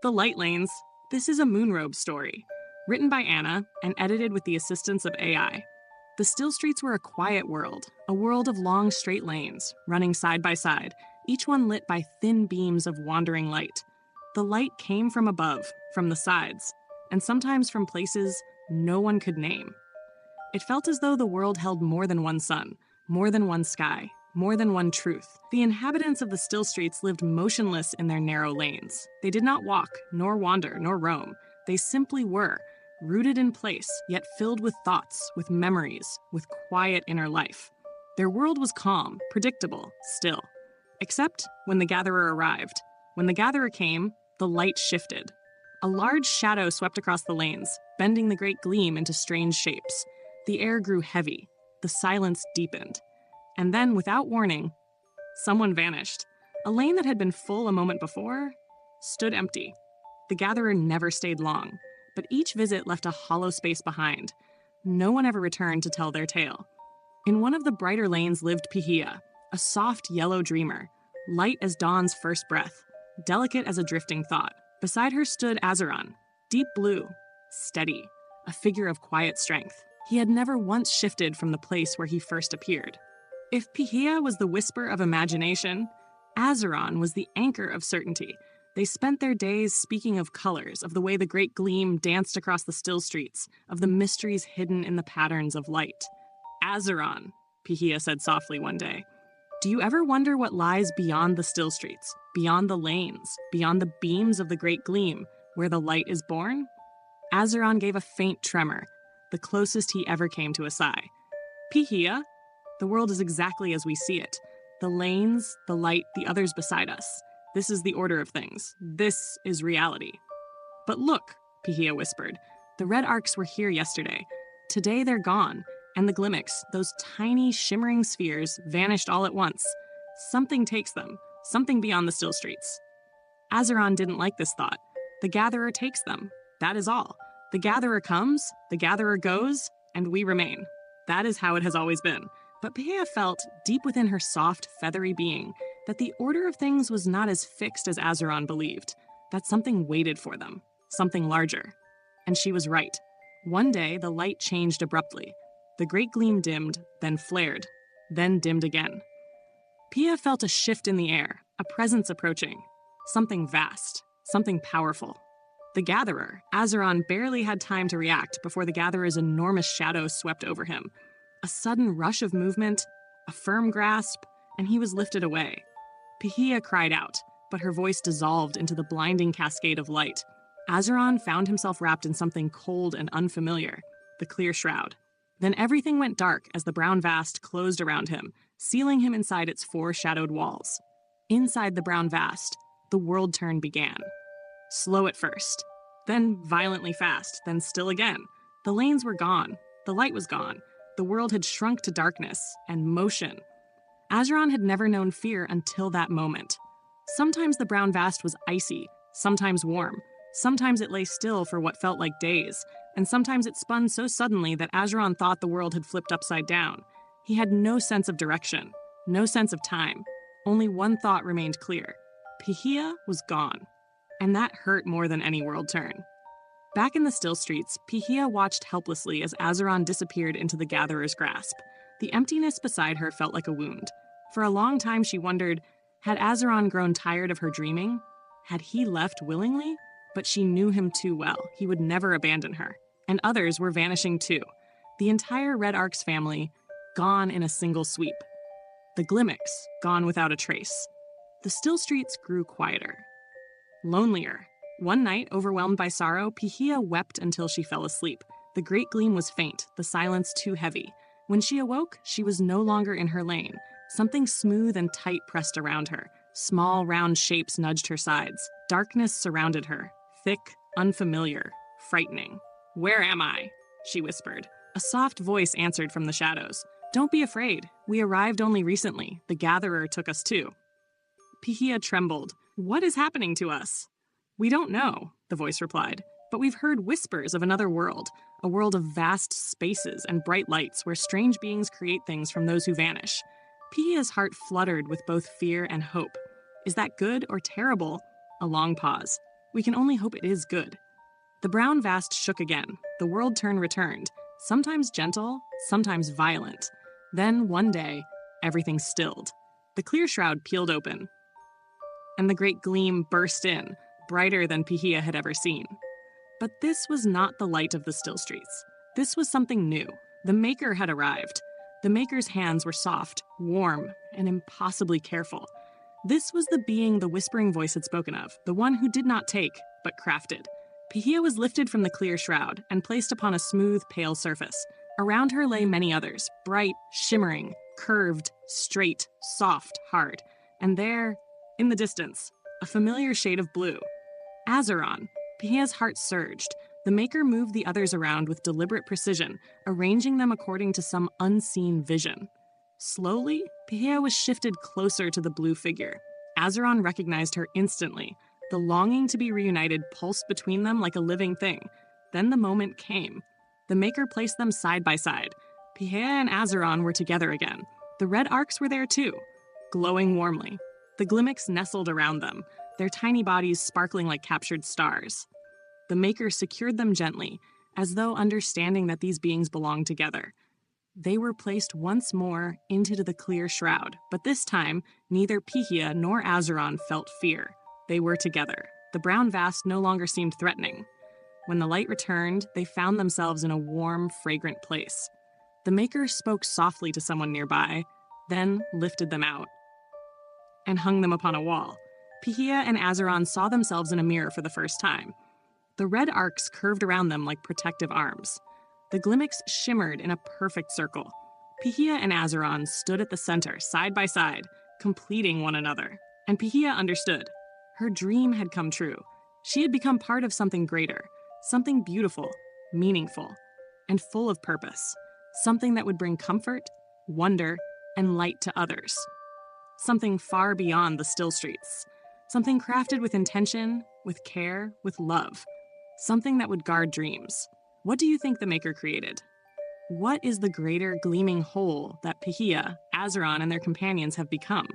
The Lightlanes. This is a Moonrobe story, written by Anna and edited with the assistance of AI. The Stillstreets were a quiet world, a world of long straight lanes, running side by side, each one lit by thin beams of wandering light. The light came from above, from the sides, and sometimes from places no one could name. It felt as though the world held more than one sun, more than one sky, more than one truth. The inhabitants of the Stillstreets lived motionless in their narrow lanes. They did not walk, nor wander, nor roam. They simply were, rooted in place, yet filled with thoughts, with memories, with quiet inner life. Their world was calm, predictable, still. Except when the Gatherer arrived. When the Gatherer came, the light shifted. A large shadow swept across the lanes, bending the great gleam into strange shapes. The air grew heavy. The silence deepened. And then, without warning, someone vanished. A lane that had been full a moment before stood empty. The Gatherer never stayed long, but each visit left a hollow space behind. No one ever returned to tell their tale. In one of the brighter lanes lived Pihea, a soft yellow dreamer, light as dawn's first breath, delicate as a drifting thought. Beside her stood Azuron, deep blue, steady, a figure of quiet strength. He had never once shifted from the place where he first appeared. If Pihea was the whisper of imagination, Azuron was the anchor of certainty. They spent their days speaking of colors, of the way the great gleam danced across the still streets, of the mysteries hidden in the patterns of light. Azuron, Pihea said softly one day, do you ever wonder what lies beyond the still streets, beyond the lanes, beyond the beams of the great gleam, where the light is born? Azuron gave a faint tremor, the closest he ever came to a sigh. Pihea, the world is exactly as we see it. The lanes, the light, the others beside us. This is the order of things. This is reality. But look, Pihea whispered. The red arcs were here yesterday. Today they're gone, and the glimmicks, those tiny shimmering spheres, vanished all at once. Something takes them, something beyond the still streets. Azuron didn't like this thought. The Gatherer takes them. That is all. The Gatherer comes, the Gatherer goes, and we remain. That is how it has always been. But Pihea felt, deep within her soft, feathery being, that the order of things was not as fixed as Azuron believed, that something waited for them, something larger. And she was right. One day, the light changed abruptly. The great gleam dimmed, then flared, then dimmed again. Pihea felt a shift in the air, a presence approaching. Something vast, something powerful. The Gatherer, Azuron barely had time to react before the Gatherer's enormous shadow swept over him. A sudden rush of movement, a firm grasp, and he was lifted away. Pihea cried out, but her voice dissolved into the blinding cascade of light. Azuron found himself wrapped in something cold and unfamiliar, the clear shroud. Then everything went dark as the brown vast closed around him, sealing him inside its four shadowed walls. Inside the brown vast, the world turn began. Slow at first, then violently fast, then still again. The lanes were gone, the light was gone. The world had shrunk to darkness and motion. Azuron had never known fear until that moment. Sometimes the brown vast was icy, sometimes warm. Sometimes it lay still for what felt like days, and sometimes it spun so suddenly that Azuron thought the world had flipped upside down. He had no sense of direction, no sense of time. Only one thought remained clear. Pihea was gone, and that hurt more than any world turn. Back in the still streets, Pihea watched helplessly as Azuron disappeared into the Gatherer's grasp. The emptiness beside her felt like a wound. For a long time she wondered, had Azuron grown tired of her dreaming? Had he left willingly? But she knew him too well. He would never abandon her. And others were vanishing too. The entire Red Ark's family, gone in a single sweep. The Glimmicks, gone without a trace. The still streets grew quieter. Lonelier. One night, overwhelmed by sorrow, Pihea wept until she fell asleep. The great gleam was faint, the silence too heavy. When she awoke, she was no longer in her lane. Something smooth and tight pressed around her. Small, round shapes nudged her sides. Darkness surrounded her. Thick, unfamiliar, frightening. "Where am I?" she whispered. A soft voice answered from the shadows. "Don't be afraid. We arrived only recently. The Gatherer took us too." Pihea trembled. "What is happening to us?" "We don't know," the voice replied, "but we've heard whispers of another world, a world of vast spaces and bright lights where strange beings create things from those who vanish." Pihea's heart fluttered with both fear and hope. Is that good or terrible? A long pause. We can only hope it is good. The brown vast shook again. The world turn returned, sometimes gentle, sometimes violent. Then, one day, everything stilled. The clear shroud peeled open, and the great gleam burst in, brighter than Pihea had ever seen. But this was not the light of the Stillstreets. This was something new. The Maker had arrived. The Maker's hands were soft, warm, and impossibly careful. This was the being the whispering voice had spoken of, the one who did not take, but crafted. Pihea was lifted from the clear shroud and placed upon a smooth, pale surface. Around her lay many others, bright, shimmering, curved, straight, soft, hard. And there, in the distance, a familiar shade of blue. Azuron. Pihea's heart surged. The Maker moved the others around with deliberate precision, arranging them according to some unseen vision. Slowly, Pihea was shifted closer to the blue figure. Azuron recognized her instantly. The longing to be reunited pulsed between them like a living thing. Then the moment came. The Maker placed them side by side. Pihea and Azuron were together again. The red arcs were there too, glowing warmly. The Glimmicks nestled around them, their tiny bodies sparkling like captured stars. The Maker secured them gently, as though understanding that these beings belonged together. They were placed once more into the clear shroud, but this time, neither Pihea nor Azuron felt fear. They were together. The brown vast no longer seemed threatening. When the light returned, they found themselves in a warm, fragrant place. The Maker spoke softly to someone nearby, then lifted them out and hung them upon a wall. Pihea and Azuron saw themselves in a mirror for the first time. The red arcs curved around them like protective arms. The Glimmicks shimmered in a perfect circle. Pihea and Azuron stood at the center, side by side, completing one another. And Pihea understood. Her dream had come true. She had become part of something greater, something beautiful, meaningful, and full of purpose. Something that would bring comfort, wonder, and light to others. Something far beyond the Stillstreets. Something crafted with intention, with care, with love. Something that would guard dreams. What do you think the Maker created? What is the greater gleaming whole that Pihea, Azuron, and their companions have become?